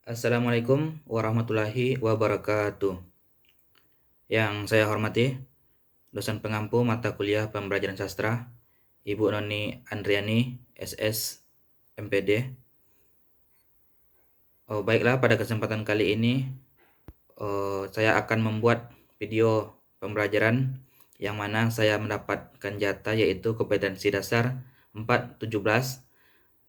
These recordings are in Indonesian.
Assalamualaikum warahmatullahi wabarakatuh. Yang saya hormati, dosen pengampu mata kuliah pembelajaran sastra, Ibu Noni Andriani, SS, MPD. Baiklah, pada kesempatan kali ini saya akan membuat video pembelajaran yang mana saya mendapatkan jatah yaitu kompetensi dasar 417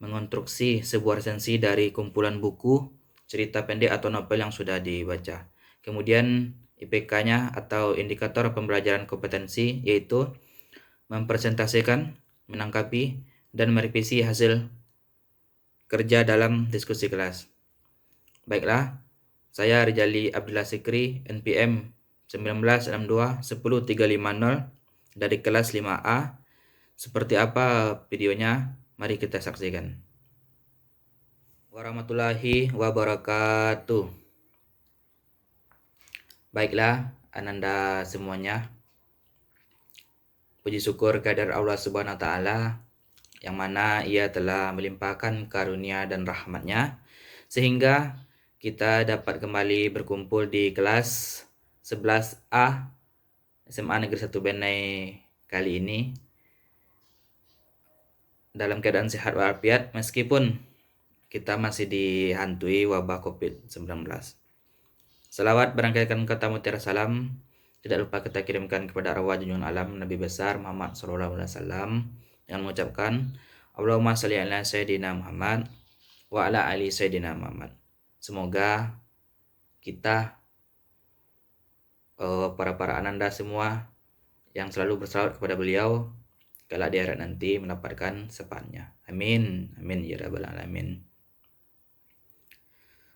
mengonstruksi sebuah resensi dari kumpulan buku, cerita pendek atau novel yang sudah dibaca. Kemudian IPK-nya atau indikator pembelajaran kompetensi yaitu mempresentasikan, menangkapi, dan merevisi hasil kerja dalam diskusi kelas. Baiklah, saya Rijali Abdullah Sikri, NPM 1962 dari kelas 5A. Seperti apa videonya? Mari kita saksikan. Warahmatullahi wabarakatuh. Baiklah, ananda semuanya. Puji syukur kehadirat Allah Subhanahu wa taala yang mana Ia telah melimpahkan karunia dan rahmat-Nya sehingga kita dapat kembali berkumpul di kelas 11A SMA Negeri 1 Benai kali ini dalam keadaan sehat walafiat meskipun kita masih dihantui wabah COVID-19. Salawat berangkaikan kata mutiara salam tidak lupa kita kirimkan kepada arwah junjungan alam Nabi besar Muhammad SAW dengan mengucapkan Allahumma sholli ala Sayyidina Muhammad wa ala ali Sayyidina Muhammad. Semoga kita para ananda semua yang selalu bersalawat kepada beliau kelak di akhirat nanti mendapatkan syafaatnya. Amin. Amin ya rabbal alamin.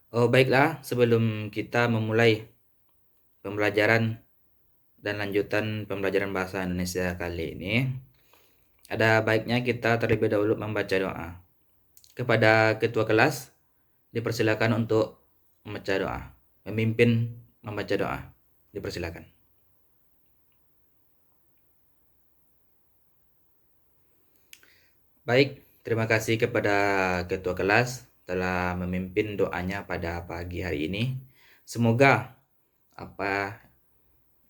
Baiklah, sebelum kita memulai pembelajaran dan lanjutan pembelajaran bahasa Indonesia kali ini, ada baiknya kita terlebih dahulu membaca doa. Kepada ketua kelas, dipersilakan untuk membaca doa. Memimpin membaca doa. Dipersilakan. Baik, terima kasih kepada ketua kelas telah memimpin doanya pada pagi hari ini. Semoga apa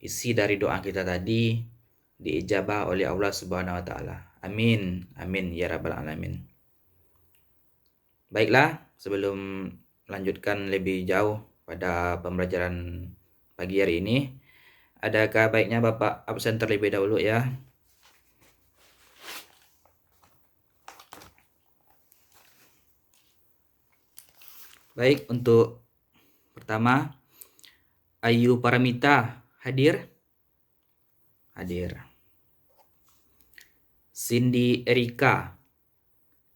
isi dari doa kita tadi diijabah oleh Allah Subhanahu wa taala. Amin. Amin ya rabbal alamin. Baiklah, sebelum melanjutkan lebih jauh pada pembelajaran pagi hari ini, adakah baiknya Bapak absen terlebih dahulu ya? Baik, untuk pertama, Ayu Paramita hadir? Hadir. Cindy Erika.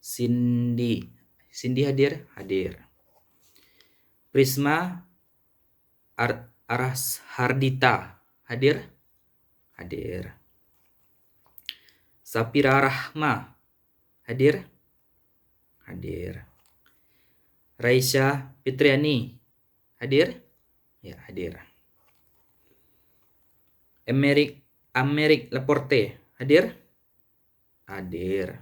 Cindy hadir? Hadir. Prisma Aras Hardita hadir? Hadir. Sapira Rahma hadir? Hadir. Raisya Fitriani hadir? Ya, hadir. Amerik Laporte hadir? Hadir.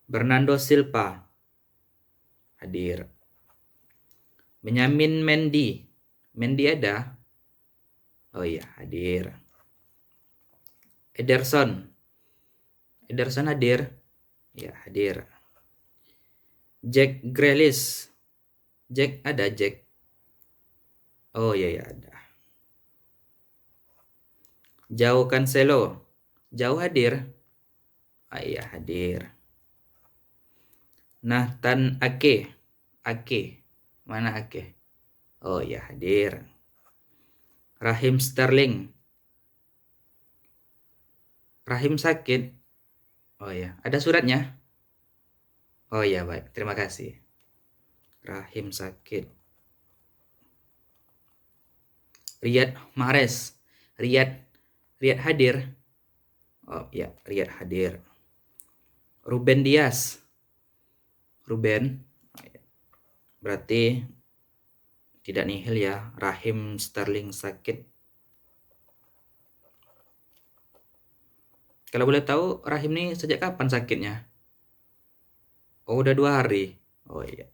Bernardo Silva hadir. Benyamin Mendy ada? Oh iya, hadir. Ederson hadir? Ya, hadir. Jack Grealish. Jack ada, Jack? Oh iya, ada. Jauh Cancelo. Jauh hadir? Ah iya, hadir. Nathan Ake. Mana Ake? Oh iya, hadir. Rahim Sterling. Rahim sakit? Oh iya, ada suratnya? Oh iya, baik. Terima kasih. Rahim sakit. Riyad Mahrez. Riyad hadir? Oh iya, Riyad hadir. Ruben Dias. Ruben. Berarti tidak nihil ya. Rahim Sterling sakit. Kalau boleh tahu, Rahim ini sejak kapan sakitnya? Oh, udah 2 hari. Oh iya.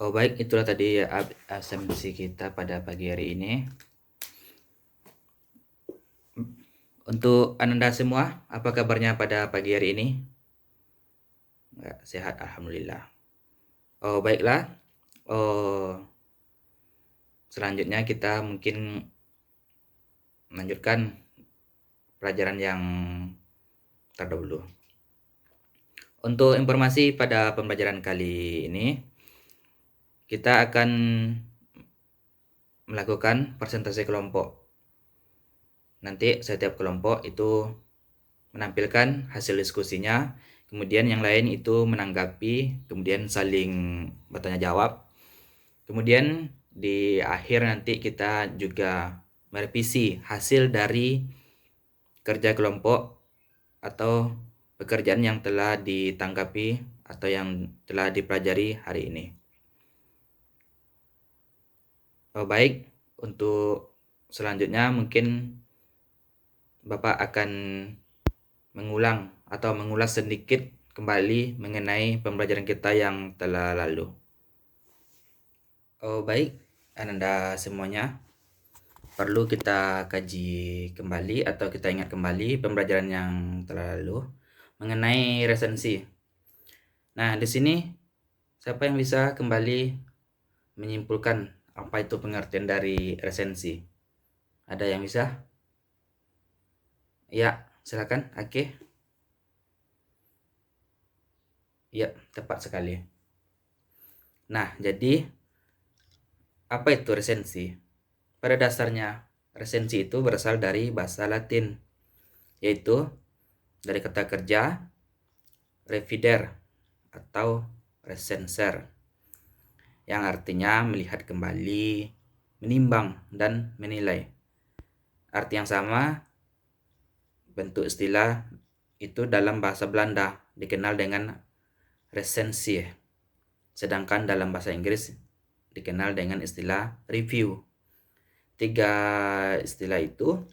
Oh baik, itulah tadi asumsi kita pada pagi hari ini. Untuk Ananda semua, apa kabarnya pada pagi hari ini? Sehat, alhamdulillah. Oh baiklah. Oh selanjutnya kita mungkin melanjutkan pelajaran yang terdahulu. Untuk informasi pada pembelajaran kali ini, kita akan melakukan presentasi kelompok. Nanti setiap kelompok itu menampilkan hasil diskusinya, kemudian yang lain itu menanggapi, kemudian saling bertanya jawab. Kemudian di akhir nanti kita juga merevisi hasil dari kerja kelompok atau pekerjaan yang telah ditanggapi atau yang telah dipelajari hari ini. Oh, baik, untuk selanjutnya mungkin Bapak akan mengulang atau mengulas sedikit kembali mengenai pembelajaran kita yang telah lalu. Oh, baik, Ananda semuanya. Perlu kita kaji kembali atau kita ingat kembali pembelajaran yang telah lalu mengenai resensi. Nah, di sini siapa yang bisa kembali menyimpulkan apa itu pengertian dari resensi? Ada yang bisa? Ya, silakan. Oke. Ya, tepat sekali. Nah, jadi apa itu resensi? Pada dasarnya, resensi itu berasal dari bahasa Latin, yaitu dari kata kerja revider atau recenser, yang artinya melihat kembali, menimbang, dan menilai. Arti yang sama, bentuk istilah itu dalam bahasa Belanda dikenal dengan resensie, sedangkan dalam bahasa Inggris dikenal dengan istilah review. Tiga istilah itu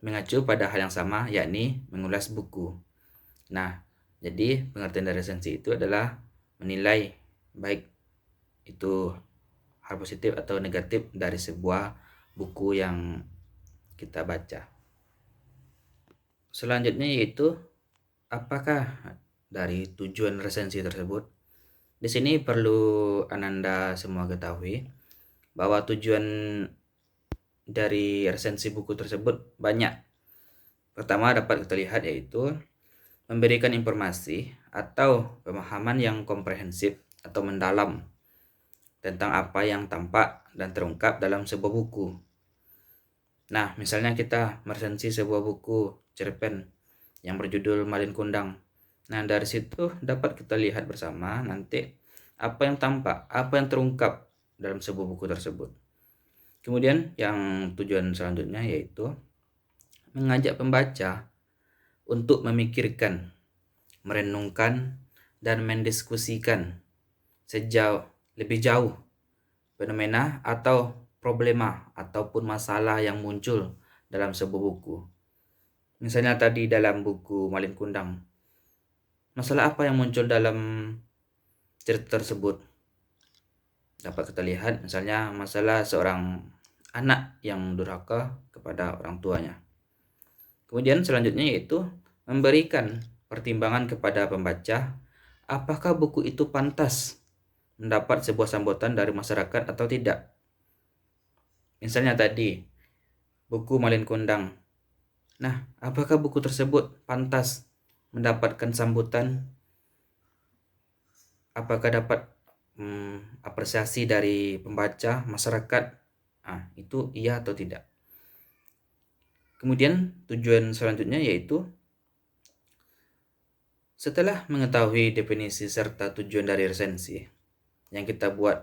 mengacu pada hal yang sama, yakni mengulas buku. Nah, jadi pengertian dari resensi itu adalah menilai baik itu hal positif atau negatif dari sebuah buku yang kita baca. Selanjutnya yaitu apakah dari tujuan resensi tersebut? Di sini perlu Ananda semua ketahui bahwa tujuan dari resensi buku tersebut banyak. Pertama dapat kita lihat yaitu memberikan informasi atau pemahaman yang komprehensif atau mendalam tentang apa yang tampak dan terungkap dalam sebuah buku. Nah, misalnya kita meresensi sebuah buku cerpen yang berjudul Malin Kundang. Nah, dari situ dapat kita lihat bersama nanti apa yang tampak, apa yang terungkap dalam sebuah buku tersebut. Kemudian yang tujuan selanjutnya yaitu mengajak pembaca untuk memikirkan, merenungkan, dan mendiskusikan lebih jauh fenomena atau problema ataupun masalah yang muncul dalam sebuah buku. Misalnya tadi dalam buku Malin Kundang, masalah apa yang muncul dalam cerita tersebut? Dapat kita lihat misalnya masalah seorang anak yang durhaka kepada orang tuanya. Kemudian selanjutnya yaitu memberikan pertimbangan kepada pembaca apakah buku itu pantas mendapat sebuah sambutan dari masyarakat atau tidak. Misalnya tadi buku Malin Kundang. Nah, apakah buku tersebut pantas mendapatkan sambutan? Apakah dapat apresiasi dari pembaca, masyarakat? Itu iya atau tidak. Kemudian tujuan selanjutnya yaitu setelah mengetahui definisi serta tujuan dari resensi yang kita buat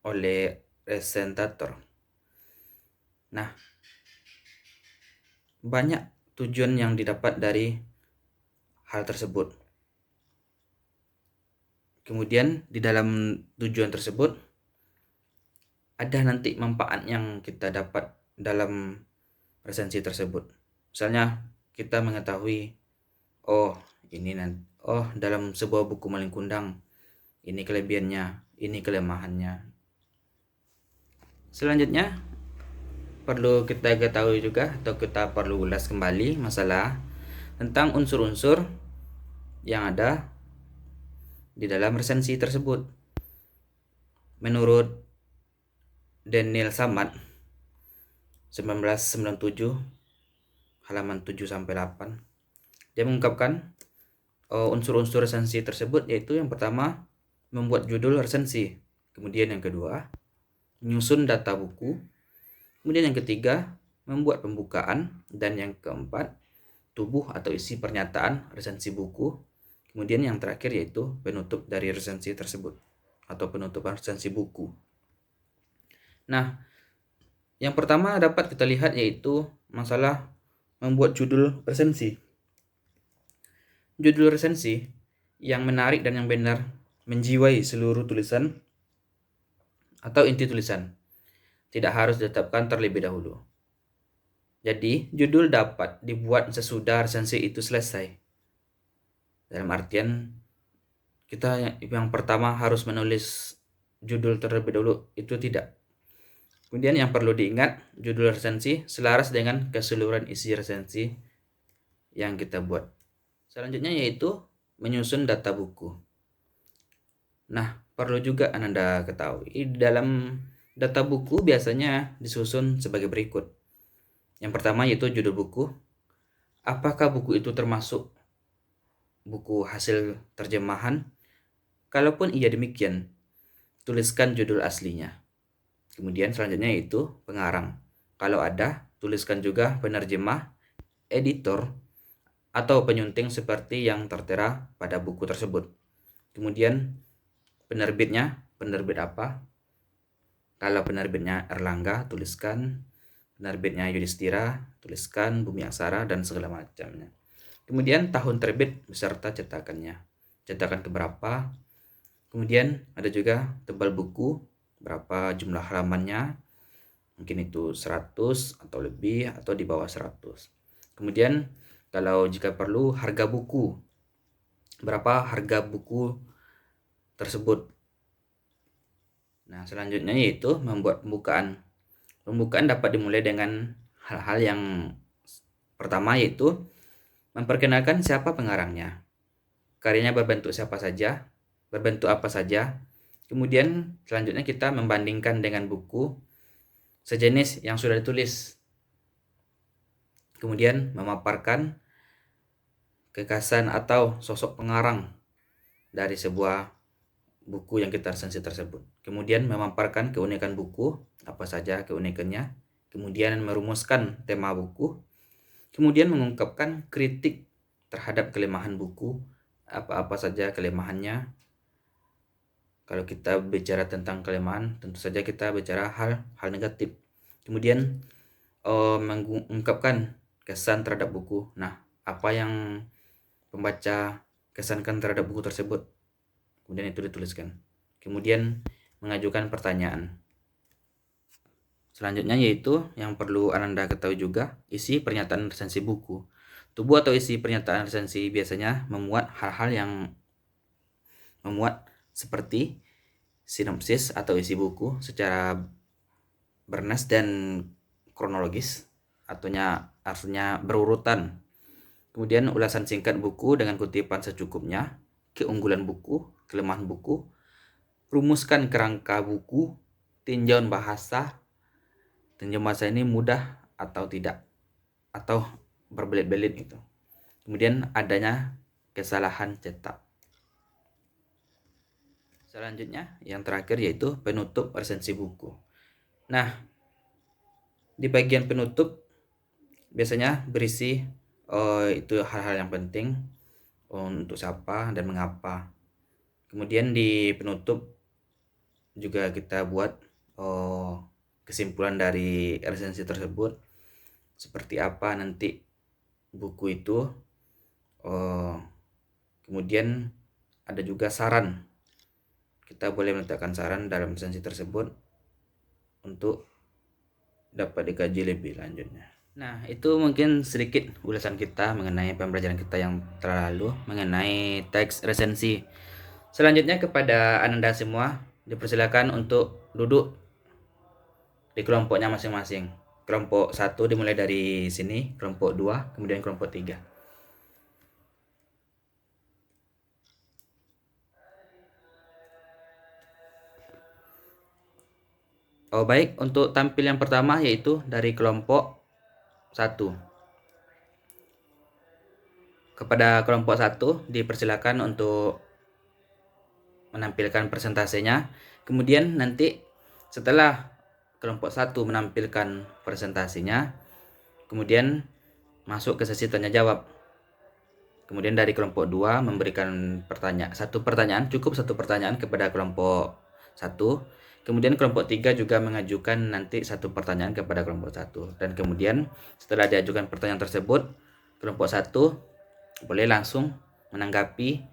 oleh resentator. Nah, banyak tujuan yang didapat dari hal tersebut. Kemudian di dalam tujuan tersebut ada nanti manfaat yang kita dapat dalam resensi tersebut. Misalnya kita mengetahui dalam sebuah buku Malin Kundang ini kelebihannya, ini kelemahannya. Selanjutnya perlu kita ketahui juga atau kita perlu ulas kembali masalah tentang unsur-unsur yang ada di dalam resensi tersebut. Menurut Daniel Samad 1997 halaman 7 sampai 8, dia mengungkapkan unsur-unsur resensi tersebut, yaitu yang pertama membuat judul resensi, kemudian yang kedua menyusun data buku, kemudian yang ketiga membuat pembukaan, dan yang keempat tubuh atau isi pernyataan resensi buku, kemudian yang terakhir yaitu penutup dari resensi tersebut atau penutupan resensi buku. Nah, yang pertama dapat kita lihat yaitu masalah membuat judul resensi. Judul resensi yang menarik dan yang benar menjiwai seluruh tulisan atau inti tulisan. Tidak harus ditetapkan terlebih dahulu. Jadi, judul dapat dibuat sesudah resensi itu selesai. Dalam artian, kita yang pertama harus menulis judul terlebih dahulu, itu tidak. Kemudian yang perlu diingat, judul resensi selaras dengan keseluruhan isi resensi yang kita buat. Selanjutnya yaitu menyusun data buku. Nah, perlu juga Anda ketahui, dalam data buku biasanya disusun sebagai berikut. Yang pertama yaitu judul buku. Apakah buku itu termasuk buku hasil terjemahan? Kalaupun iya demikian, tuliskan judul aslinya. Kemudian selanjutnya yaitu pengarang. Kalau ada, tuliskan juga penerjemah, editor, atau penyunting seperti yang tertera pada buku tersebut. Kemudian penerbitnya, penerbit apa? Kalau penerbitnya Erlangga, tuliskan. Penerbitnya Yudhistira, tuliskan Bumi Aksara, dan segala macamnya. Kemudian tahun terbit beserta cetakannya. Cetakan keberapa? Kemudian ada juga tebal buku, berapa jumlah halamannya, mungkin itu 100 atau lebih atau di bawah 100. Kemudian kalau jika perlu harga buku, berapa harga buku tersebut. Nah, selanjutnya yaitu membuat pembukaan. Pembukaan dapat dimulai dengan hal-hal yang pertama yaitu memperkenalkan siapa pengarangnya, karyanya berbentuk apa saja. Kemudian selanjutnya kita membandingkan dengan buku sejenis yang sudah ditulis. Kemudian memaparkan kekasan atau sosok pengarang dari sebuah buku yang kita resensi tersebut. Kemudian memaparkan keunikan buku, apa saja keunikannya. Kemudian merumuskan tema buku. Kemudian mengungkapkan kritik terhadap kelemahan buku, apa-apa saja kelemahannya. Kalau kita bicara tentang kelemahan, tentu saja kita bicara hal negatif. Kemudian mengungkapkan kesan terhadap buku. Nah, apa yang pembaca kesankan terhadap buku tersebut? Kemudian itu dituliskan. Kemudian mengajukan pertanyaan. Selanjutnya yaitu yang perlu Anda ketahui juga, isi pernyataan resensi buku. Tubuh atau isi pernyataan resensi biasanya memuat hal-hal yang seperti sinopsis atau isi buku secara bernas dan kronologis, artinya berurutan. Kemudian ulasan singkat buku dengan kutipan secukupnya, keunggulan buku, kelemahan buku, rumuskan kerangka buku, tinjauan bahasa ini mudah atau tidak, atau berbelit-belit itu. Kemudian adanya kesalahan cetak. Selanjutnya yang terakhir yaitu penutup resensi buku. Nah, di bagian penutup biasanya berisi itu hal-hal yang penting untuk siapa dan mengapa. Kemudian di penutup juga kita buat kesimpulan dari resensi tersebut, seperti apa nanti buku itu. Kemudian ada juga saran. Kita boleh meletakkan saran dalam resensi tersebut untuk dapat dikaji lebih lanjutnya. Nah, itu mungkin sedikit ulasan kita mengenai pembelajaran kita yang terlalu mengenai teks resensi. Selanjutnya kepada Anda semua, dipersilakan untuk duduk di kelompoknya masing-masing. Kelompok 1 dimulai dari sini, kelompok 2, kemudian kelompok 3. Oh, baik, untuk tampil yang pertama yaitu dari kelompok 1. Kepada kelompok 1 dipersilakan untuk menampilkan presentasenya. Kemudian nanti setelah kelompok 1 menampilkan presentasinya, kemudian masuk ke sesi tanya jawab. Kemudian dari kelompok 2 memberikan satu pertanyaan, cukup satu pertanyaan kepada kelompok 1. Kemudian kelompok 3 juga mengajukan nanti satu pertanyaan kepada kelompok 1. Dan kemudian setelah diajukan pertanyaan tersebut, kelompok 1 boleh langsung menanggapi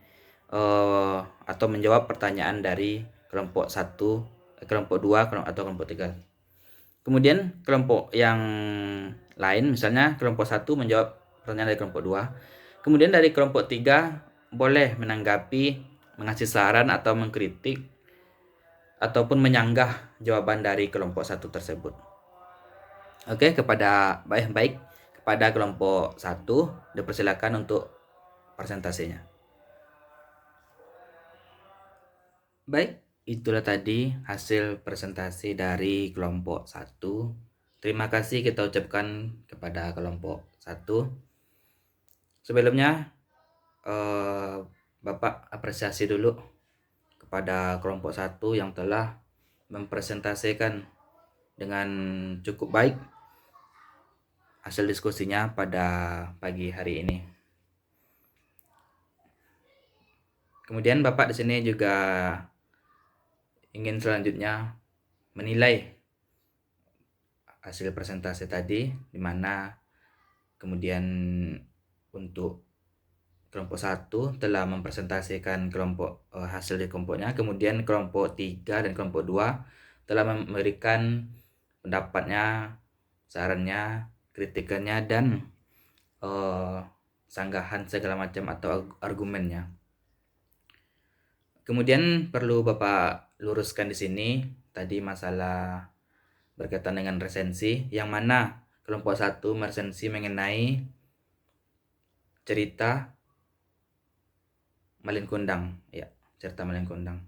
atau menjawab pertanyaan dari kelompok 1, kelompok 2 atau kelompok 3. Kemudian kelompok yang lain, misalnya kelompok 1 menjawab pertanyaan dari kelompok 2. Kemudian dari kelompok 3 boleh menanggapi, mengasih saran atau mengkritik ataupun menyanggah jawaban dari kelompok 1 tersebut. Oke, baik kepada kelompok 1 dipersilakan untuk presentasinya. Baik, itulah tadi hasil presentasi dari kelompok 1. Terima kasih kita ucapkan kepada kelompok 1. Sebelumnya Bapak apresiasi dulu kepada kelompok 1 yang telah mempresentasikan dengan cukup baik hasil diskusinya pada pagi hari ini. Kemudian Bapak di sini juga ingin selanjutnya menilai hasil presentasi tadi, di mana kemudian untuk kelompok 1 telah mempresentasikan hasil di kelompoknya, kemudian kelompok 3 dan kelompok 2 telah memberikan pendapatnya, sarannya, kritikannya, dan sanggahan segala macam atau argumennya. Kemudian perlu Bapak luruskan di sini tadi masalah berkaitan dengan resensi, yang mana kelompok 1 meresensi mengenai cerita Malin Kundang, ya, cerita Malin Kundang.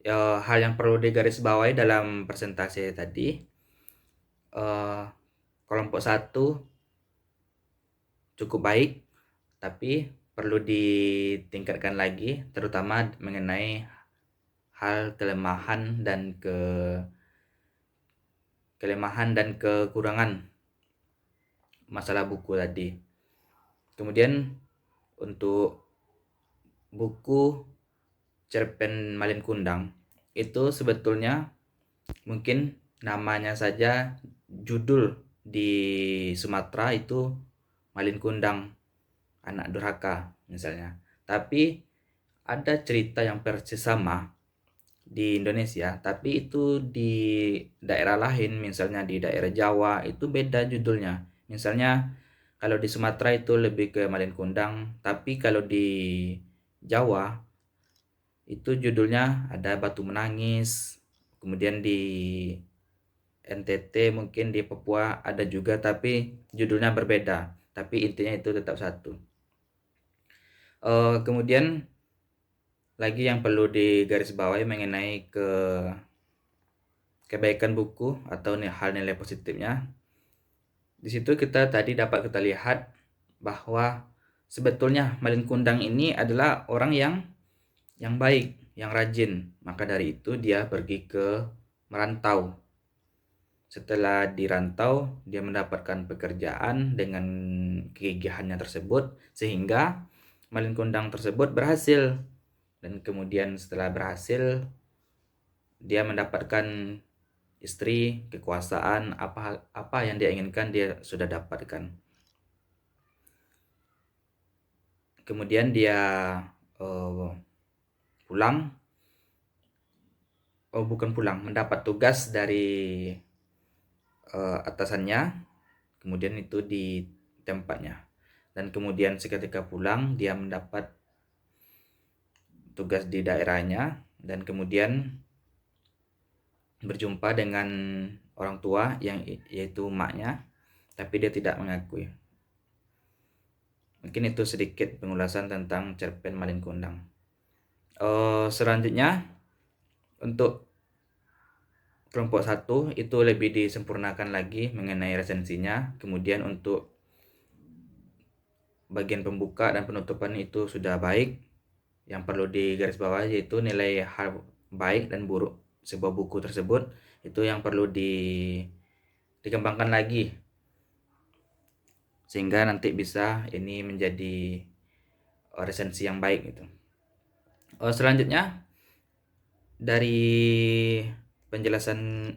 Hal yang perlu digarisbawahi dalam presentasi tadi, kelompok 1 cukup baik, tapi perlu ditingkatkan lagi, terutama mengenai hal kelemahan dan kekurangan masalah buku tadi. Kemudian untuk buku cerpen Malin Kundang itu sebetulnya mungkin namanya saja, judul di Sumatera itu Malin Kundang Anak Durhaka misalnya, tapi ada cerita yang persis sama di Indonesia, tapi itu di daerah lain, misalnya di daerah Jawa itu beda judulnya. Misalnya kalau di Sumatera itu lebih ke Malin Kundang, tapi kalau di Jawa itu judulnya ada Batu Menangis. Kemudian di NTT, mungkin di Papua ada juga, tapi judulnya berbeda, tapi intinya itu tetap satu. Kemudian lagi yang perlu digarisbawahi mengenai kebaikan buku atau hal nilai positifnya. Di situ dapat kita lihat bahwa sebetulnya Malin Kundang ini adalah orang yang baik, yang rajin. Maka dari itu dia pergi ke merantau. Setelah dirantau, dia mendapatkan pekerjaan dengan kegigihannya tersebut, sehingga Malin Kundang tersebut berhasil. Dan kemudian setelah berhasil, dia mendapatkan istri, kekuasaan, apa yang dia inginkan dia sudah dapatkan. Kemudian dia mendapat tugas dari atasannya, kemudian itu di tempatnya. Dan kemudian seketika pulang, dia mendapat tugas di daerahnya, dan kemudian berjumpa dengan orang tua yaitu emaknya, tapi dia tidak mengakui. Mungkin itu sedikit pengulasan tentang cerpen Malin Kundang. Selanjutnya untuk kelompok 1 itu lebih disempurnakan lagi mengenai resensinya. Kemudian untuk bagian pembuka dan penutupan itu sudah baik. Yang perlu digarisbawahi yaitu nilai hal baik dan buruk sebuah buku tersebut, itu yang perlu dikembangkan lagi sehingga nanti bisa ini menjadi resensi yang baik gitu. Selanjutnya dari penjelasan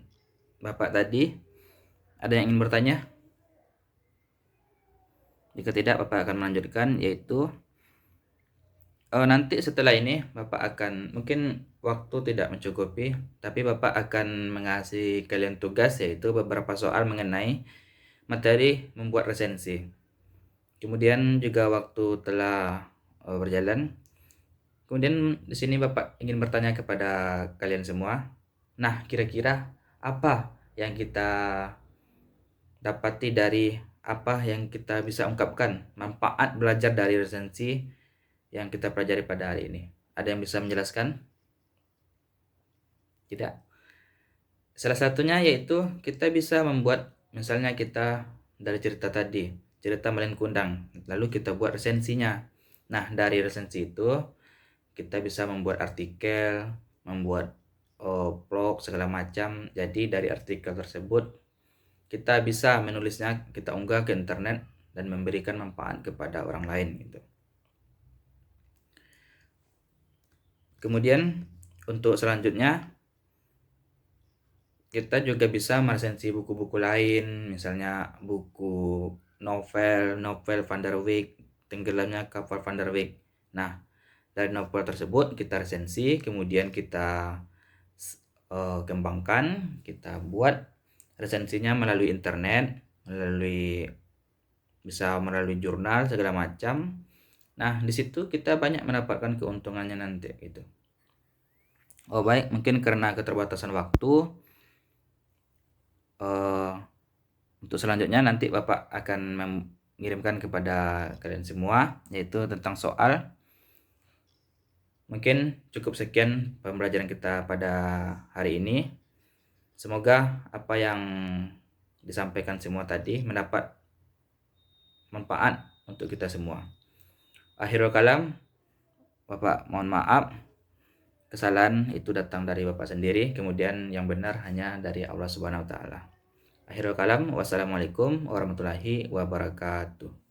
Bapak tadi, ada yang ingin bertanya? Jika tidak, Bapak akan melanjutkan, yaitu nanti setelah ini Bapak akan, mungkin waktu tidak mencukupi, tapi Bapak akan mengasih kalian tugas, yaitu beberapa soal mengenai materi membuat resensi. Kemudian juga waktu telah berjalan. Kemudian di sini Bapak ingin bertanya kepada kalian semua. Nah, kira-kira apa yang kita dapati dari apa yang kita bisa ungkapkan manfaat belajar dari resensi yang kita pelajari pada hari ini? Ada yang bisa menjelaskan? Tidak. Salah satunya yaitu kita bisa membuat, misalnya kita dari cerita tadi, cerita Malin Kundang, lalu kita buat resensinya. Nah, dari resensi itu kita bisa membuat artikel, membuat blog segala macam. Jadi dari artikel tersebut kita bisa menulisnya, kita unggah ke internet dan memberikan manfaat kepada orang lain gitu. Kemudian untuk selanjutnya kita juga bisa meresensi buku-buku lain, misalnya buku novel Van der Wijk, Tenggelamnya Kapal Van der Wijk. Nah, dari novel tersebut kita resensi, kemudian kita kembangkan, kita buat resensinya melalui internet, bisa melalui jurnal segala macam. Nah, di situ kita banyak mendapatkan keuntungannya nanti gitu. Baik, mungkin karena keterbatasan waktu, untuk selanjutnya nanti Bapak akan mengirimkan kepada kalian semua, yaitu tentang soal. Mungkin cukup sekian pembelajaran kita pada hari ini. Semoga apa yang disampaikan semua tadi mendapat manfaat untuk kita semua. Akhirul kalam, Bapak mohon maaf, kesalahan itu datang dari Bapak sendiri, kemudian yang benar hanya dari Allah Subhanahu wa taala. Akhirul kalam, wassalamualaikum warahmatullahi wabarakatuh.